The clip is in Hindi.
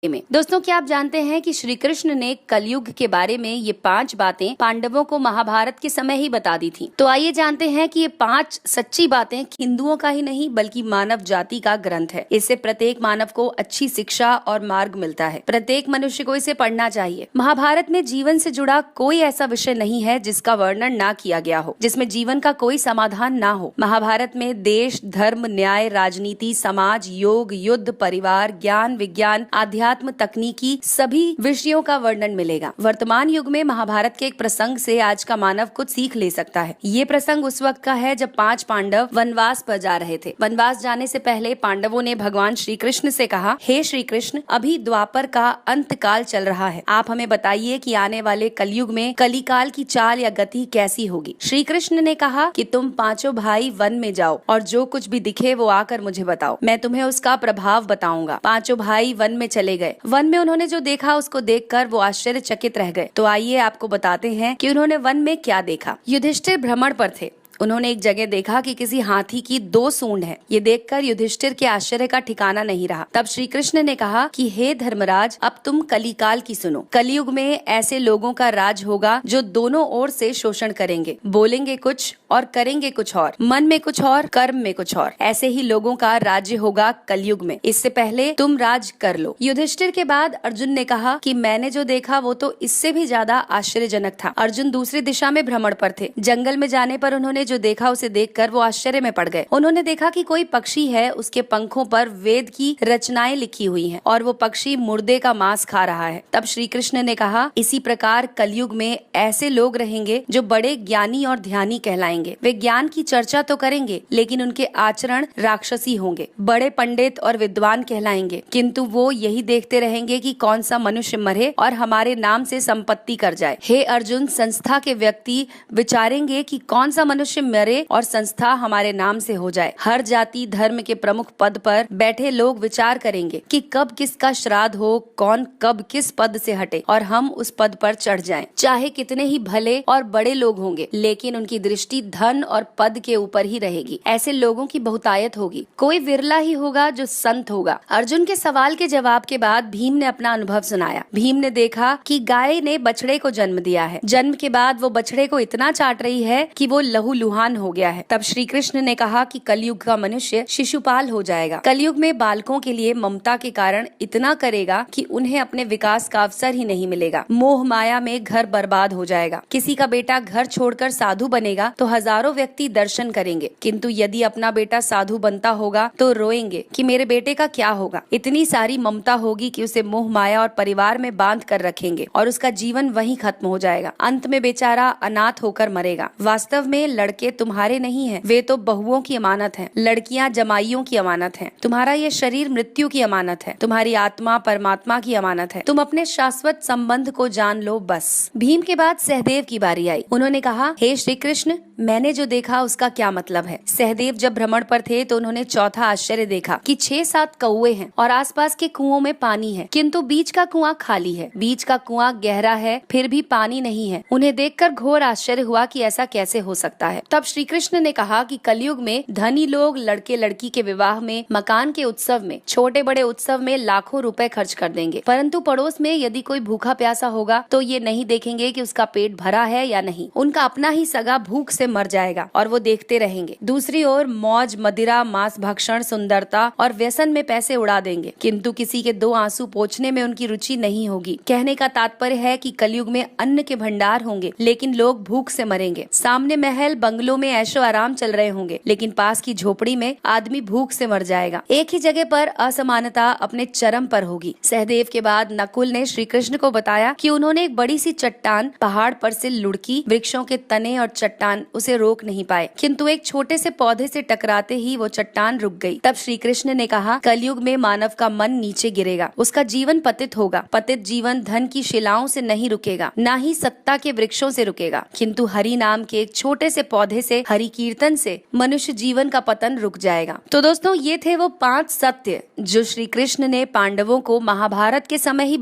में। दोस्तों, क्या आप जानते हैं कि श्री कृष्ण ने कलयुग के बारे में ये 5 बातें पांडवों को महाभारत के समय ही बता दी थी। तो आइए जानते हैं कि ये 5 सच्ची बातें हिंदुओं का ही नहीं बल्कि मानव जाति का ग्रंथ है। इससे प्रत्येक मानव को अच्छी शिक्षा और मार्ग मिलता है। प्रत्येक मनुष्य को इसे पढ़ना चाहिए। महाभारत में जीवन से जुड़ा कोई ऐसा विषय नहीं है जिसका वर्णन ना किया गया हो, जिसमें जीवन का कोई समाधान ना हो। महाभारत में देश, धर्म, न्याय, राजनीति, समाज, योग, युद्ध, परिवार, ज्ञान, विज्ञान, आध्यात्म, तकनीकी सभी विषयों का वर्णन मिलेगा। वर्तमान युग में महाभारत के एक प्रसंग से आज का मानव कुछ सीख ले सकता है। ये प्रसंग उस वक्त का है जब 5 पांडव वनवास पर जा रहे थे। वनवास जाने से पहले पांडवों ने भगवान श्री कृष्ण से कहा, हे श्री कृष्ण, अभी द्वापर का अंत काल चल रहा है। आप हमें बताइए कि आने वाले कलयुग में कलिकाल की चाल या गति कैसी होगी। श्री कृष्ण ने कहा कि तुम 5 भाई वन में जाओ और जो कुछ भी दिखे वो आकर मुझे बताओ। मैं तुम्हें उसका प्रभाव बताऊंगा। 5 भाई वन में चले गए। वन में उन्होंने जो देखा उसको देखकर वो आश्चर्यचकित रह गए। तो आइए आपको बताते हैं कि उन्होंने वन में क्या देखा। युधिष्ठिर भ्रमण पर थे। उन्होंने एक जगह देखा कि किसी हाथी की 2 सूंड है। ये देखकर युधिष्ठिर के आश्चर्य का ठिकाना नहीं रहा। तब श्री कृष्ण ने कहा कि हे धर्मराज, अब तुम कलिकाल की सुनो। कलयुग में ऐसे लोगों का राज होगा जो दोनों ओर से शोषण करेंगे, बोलेंगे कुछ और करेंगे कुछ और, मन में कुछ और, कर्म में कुछ और। ऐसे ही लोगों का राज्य होगा कलयुग में। इससे पहले तुम राज कर लो। युधिष्ठिर के बाद अर्जुन ने कहा कि मैंने जो देखा वो तो इससे भी ज्यादा आश्चर्यजनक था। अर्जुन दूसरी दिशा में भ्रमण पर थे। जंगल में जाने पर उन्होंने जो देखा उसे देखकर वो आश्चर्य में पड़ गए। उन्होंने देखा कि कोई पक्षी है, उसके पंखों पर वेद की रचनाएं लिखी हुई हैं और वो पक्षी मुर्दे का मांस खा रहा है। तब श्री कृष्ण ने कहा, इसी प्रकार कलयुग में ऐसे लोग रहेंगे जो बड़े ज्ञानी और ध्यानी कहलाएंगे। वे ज्ञान की चर्चा तो करेंगे लेकिन उनके आचरण राक्षसी होंगे। बड़े पंडित और विद्वान कहलाएंगे किंतु वो यही देखते रहेंगे कि कौन सा मनुष्य मरे और हमारे नाम से संपत्ति कर जाए। हे अर्जुन, संस्था के व्यक्ति विचारेंगे कि कौन सा मनुष्य मरे और संस्था हमारे नाम से हो जाए। हर जाति धर्म के प्रमुख पद पर बैठे लोग विचार करेंगे कि कब किसका श्राद्ध हो, कौन कब किस पद से हटे और हम उस पद पर चढ़ जाएं। चाहे कितने ही भले और बड़े लोग होंगे लेकिन उनकी दृष्टि धन और पद के ऊपर ही रहेगी। ऐसे लोगों की बहुतायत होगी। कोई विरला ही होगा जो संत होगा। अर्जुन के सवाल के जवाब के बाद भीम ने अपना अनुभव सुनाया। भीम ने देखा कि गाय ने बछड़े को जन्म दिया है। जन्म के बाद वो बछड़े को इतना चाट रही है कि वो लहूलुहान हो गया है। तब श्री कृष्ण ने कहा कि कलयुग का मनुष्य शिशुपाल हो जाएगा। कलयुग में बालकों के लिए ममता के कारण इतना करेगा कि उन्हें अपने विकास का अवसर ही नहीं मिलेगा। मोह माया में घर बर्बाद हो जाएगा। किसी का बेटा घर छोड़कर साधु बनेगा तो हजारों व्यक्ति दर्शन करेंगे, किंतु यदि अपना बेटा साधु बनता होगा तो रोएंगे कि मेरे बेटे का क्या होगा। इतनी सारी ममता होगी कि उसे मोह माया और परिवार में बांध कर रखेंगे और उसका जीवन वहीं खत्म हो जाएगा। अंत में बेचारा अनाथ होकर मरेगा। वास्तव में लड़के तुम्हारे नहीं है, वे तो बहुओं की अमानत हैं। लड़कियां जमाइयों की अमानत हैं। तुम्हारा ये शरीर मृत्यु की अमानत है। तुम्हारी आत्मा परमात्मा की अमानत है। तुम अपने शाश्वत संबंध को जान लो बस। भीम के बाद सहदेव की बारी आई। उन्होंने कहा, हे श्री कृष्ण, मैंने जो देखा उसका क्या मतलब है। सहदेव जब भ्रमण पर थे तो उन्होंने चौथा आश्चर्य देखा कि 6-7 कौवे हैं और आसपास के कुओं में पानी है, किंतु बीच का कुआं खाली है। बीच का कुआं गहरा है फिर भी पानी नहीं है। उन्हें देखकर घोर आश्चर्य हुआ कि ऐसा कैसे हो सकता है। तब श्री कृष्ण ने कहा कि कलयुग में धनी लोग लड़के लड़की के विवाह में, मकान के उत्सव में, छोटे बड़े उत्सव में लाखों रुपए खर्च कर देंगे, परंतु पड़ोस में यदि कोई भूखा प्यासा होगा तो ये नहीं देखेंगे कि उसका पेट भरा है या नहीं। उनका अपना ही सगा भूख से मर जाएगा और वो देखते रहेंगे। दूसरी ओर मौज, मदिरा, मांस भक्षण, सुंदरता और व्यसन में पैसे उड़ा देंगे, किंतु किसी के 2 आंसू पोंछने में उनकी रुचि नहीं होगी। कहने का तात्पर्य है कि कलयुग में अन्न के भंडार होंगे लेकिन लोग भूख से मरेंगे। सामने महल बंगलों में ऐशो आराम चल रहे होंगे लेकिन पास की झोपड़ी में आदमी भूख से मर जाएगा। एक ही जगह पर असमानता अपने चरम पर होगी। सहदेव के बाद नकुल ने श्री कृष्ण को बताया कि उन्होंने एक बड़ी सी चट्टान पहाड़ पर से लुढ़की। वृक्षों के तने और चट्टान उसे रोक नहीं पाए, किंतु एक छोटे से पौधे से टकराते ही वो चट्टान रुक गई। तब श्री कृष्ण ने कहा, कलयुग में मानव का मन नीचे गिरेगा, उसका जीवन पतित होगा। पतित जीवन धन की शिलाओं से नहीं रुकेगा, ना ही सत्ता के वृक्षों से रुकेगा, किंतु हरि नाम के एक छोटे से पौधे से, हरि कीर्तन से मनुष्य जीवन का पतन रुक जाएगा। तो दोस्तों, ये थे वो 5 सत्य जो श्री कृष्ण ने पांडवों को महाभारत के समय ही